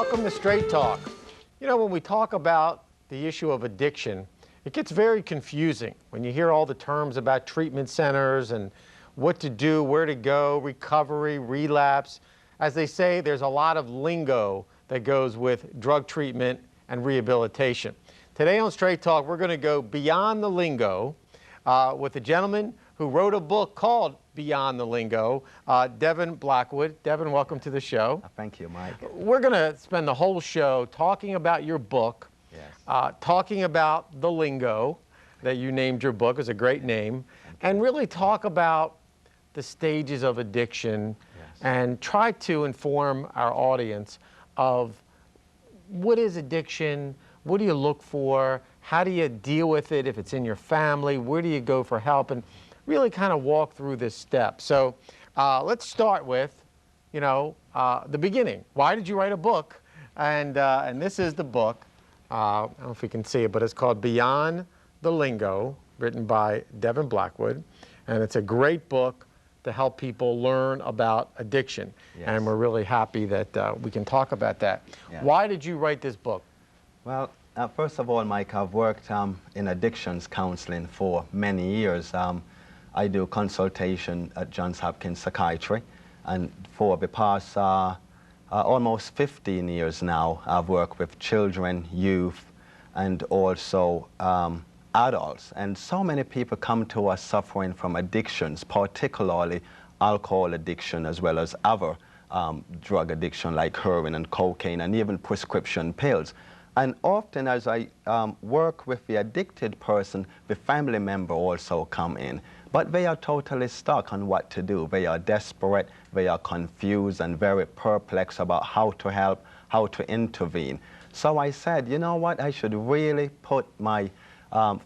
Welcome to Straight Talk. You know, when we talk about the issue of addiction, it gets very confusing when you hear all the terms about treatment centers and what to do, where to go, recovery, relapse. As they say, there's a lot of lingo that goes with drug treatment and rehabilitation. Today on Straight Talk, we're going to go beyond the lingo with a gentleman who wrote a book called Beyond the Lingo, Devon Blackwood. Devon, welcome to the show. Thank you, Mike. We're going to spend the whole show talking about your book, yes. Talking about the lingo that you named your book. It's a great name. And really talk about the stages of addiction, yes. and try to inform our audience of what is addiction, what do you look for, how do you deal with it if it's in your family, where do you go for help, and really kind of walk through this step. So let's start with, the beginning. Why did you write a book? And this is the book. I don't know if you can see it, but it's called Beyond the Lingo, written by Devon Blackwood. And it's a great book to help people learn about addiction. Yes. And we're really happy that we can talk about that. Yeah. Why did you write this book? Well, first of all, Mike, I've worked in addictions counseling for many years. I do consultation at Johns Hopkins Psychiatry, and for the past almost 15 years now, I've worked with children, youth, and also adults. And so many people come to us suffering from addictions, particularly alcohol addiction, as well as other drug addiction like heroin and cocaine, and even prescription pills. And often as I work with the addicted person, the family member also come in. But they are totally stuck on what to do. They are desperate, they are confused and very perplexed about how to help, how to intervene. So I said, you know what, I should really put my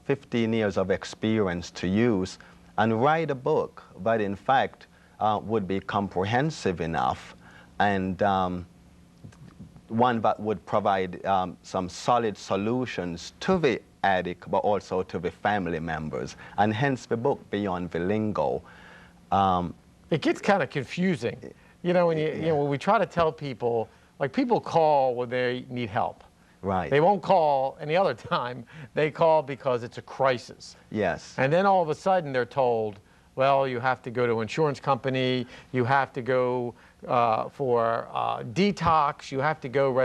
15 years of experience to use and write a book that in fact would be comprehensive enough and one that would provide some solid solutions to the addict, but also to the family members, and hence the book Beyond the Lingo. It gets kind of confusing, when when we try to tell people, like people call when they need help. Right. They won't call any other time. They call because it's a crisis. Yes. And then all of a sudden they're told, well, you have to go to an insurance company, you have to go for detox, you have to go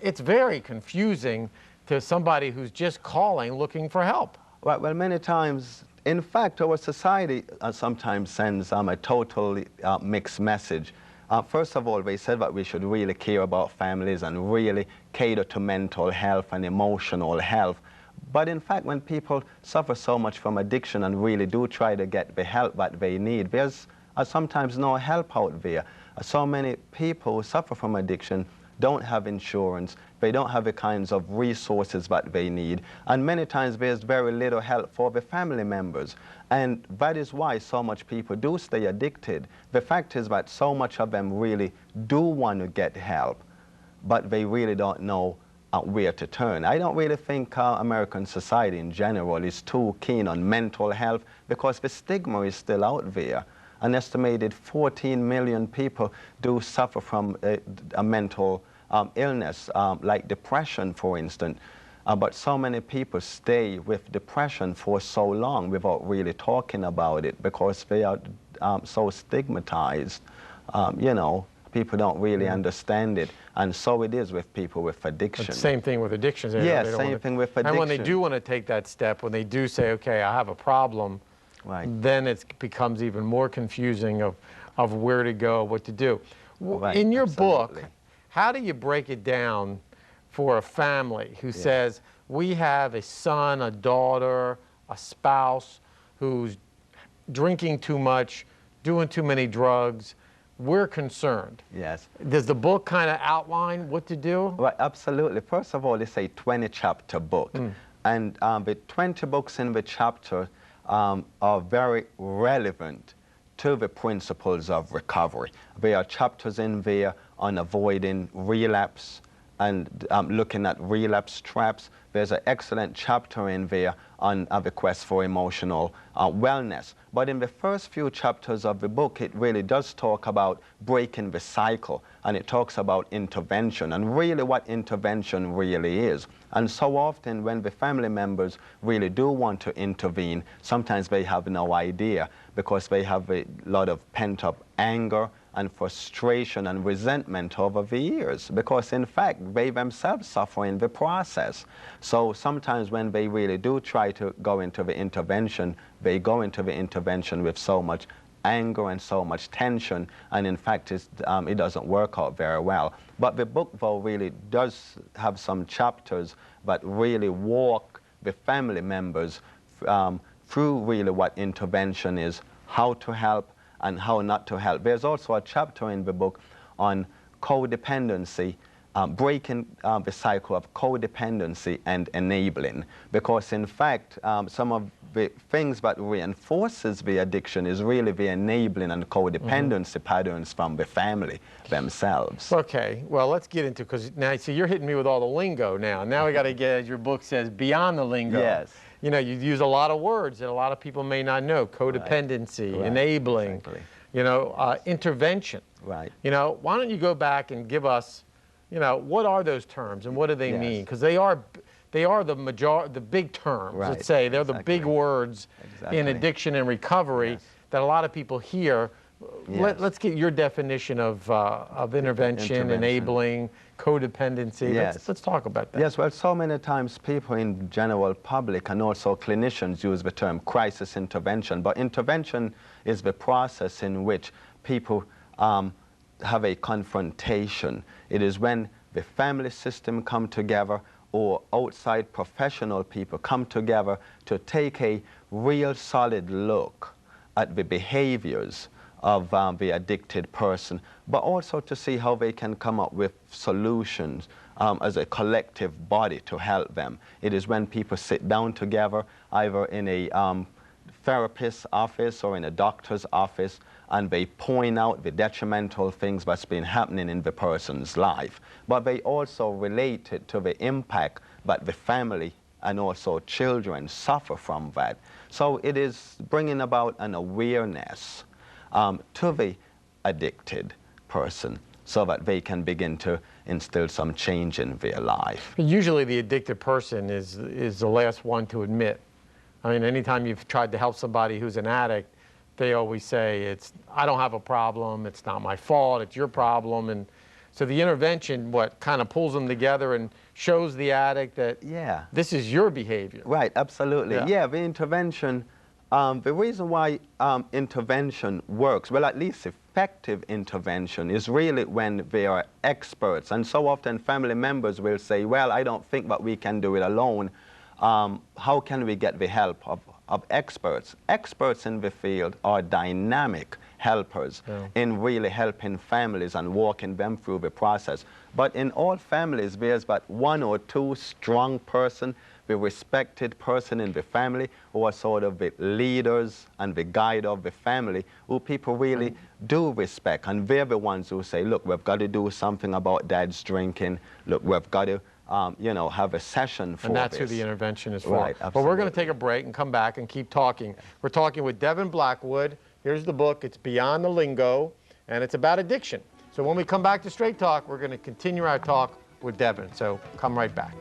It's very confusing to somebody who's just calling looking for help. Well, many times, in fact, our society sometimes sends a totally mixed message. First of all, they said that we should really care about families and really cater to mental health and emotional health. But in fact, when people suffer so much from addiction and really do try to get the help that they need, there's sometimes no help out there. So many people who suffer from addiction don't have insurance, they don't have the kinds of resources that they need, and many times there's very little help for the family members. And that is why so much people do stay addicted. The fact is that so much of them really do want to get help, but they really don't know where to turn. I don't really think American society in general is too keen on mental health because the stigma is still out there. An estimated 14 million people do suffer from a mental illness, like depression, for instance. But so many people stay with depression for so long without really talking about it because they are so stigmatized. People don't really understand it. And so it is with people with addiction. Same thing with addictions. Yes, same thing with addiction. And when they do want to take that step, when they do say, okay, I have a problem, right, then it becomes even more confusing of where to go, what to do. Right, in your absolutely. book, how do you break it down for a family who says, we have a son, a daughter, a spouse who's drinking too much, doing too many drugs, we're concerned. Yes. Does the book kind of outline what to do? Well, absolutely. First of all, it's a 20-chapter book. And the 20 books in the chapter are very relevant to the principles of recovery. There are chapters in there on avoiding relapse and looking at relapse traps. There's an excellent chapter in there on the quest for emotional wellness. But in the first few chapters of the book, it really does talk about breaking the cycle, and it talks about intervention and really what intervention really is. And so often when the family members really do want to intervene, sometimes they have no idea because they have a lot of pent-up anger and frustration and resentment over the years, because in fact they themselves suffer in the process. So sometimes when they really do try to go into the intervention, they go into the intervention with so much anger and so much tension, and in fact it doesn't work out very well. But the book though really does have some chapters that really walk the family members through really what intervention is, how to help, and how not to help. There's also a chapter in the book on codependency, breaking the cycle of codependency and enabling, because in fact some of the things that reinforces the addiction is really the enabling and codependency patterns from the family themselves. Okay, well, let's get into, because now, see, you're hitting me with all the lingo now. Now we got to get, as your book says, beyond the lingo. Yes. You know, you use a lot of words that a lot of people may not know. Codependency, Right. enabling, Exactly. you know, intervention. Right. You know, why don't you go back and give us, you know, what are those terms and what do they Yes. mean? Because they are the big terms, Right. let's say. They're the big Exactly. words in Exactly. addiction and recovery Yes. that a lot of people hear. Yes. Let's get your definition of intervention, enabling, codependency. Yes. Let's talk about that. Yes, well, so many times people in general public and also clinicians use the term crisis intervention, but intervention is the process in which people have a confrontation. It is when the family system come together or outside professional people come together to take a real solid look at the behaviors of the addicted person, but also to see how they can come up with solutions as a collective body to help them. It is when people sit down together, either in a therapist's office or in a doctor's office, and they point out the detrimental things that's been happening in the person's life. But they also relate it to the impact that the family and also children suffer from that. So it is bringing about an awareness to the addicted person so that they can begin to instill some change in their life. Usually the addicted person is the last one to admit. I mean, anytime you've tried to help somebody who's an addict, they always say, I don't have a problem, it's not my fault, it's your problem. And so the intervention, kind of pulls them together and shows the addict that this is your behavior. Right, absolutely. Yeah, the intervention, the reason why intervention works, well, at least effective intervention, is really when they are experts. And so often family members will say, well, I don't think that we can do it alone. How can we get the help of experts? Experts in the field are dynamic helpers in really helping families and walking them through the process. But in all families, there's but one or two strong person, the respected person in the family, who are sort of the leaders and the guide of the family, who people really do respect. And they're the ones who say, look, we've got to do something about dad's drinking. Look, we've got to you know, have a session for this. And that's who the intervention is for. Right, But we're going to take a break and come back and keep talking. We're talking with Devon Blackwood. Here's the book. It's Beyond the Lingo, and it's about addiction. So when we come back to Straight Talk, we're going to continue our talk with Devon. So come right back.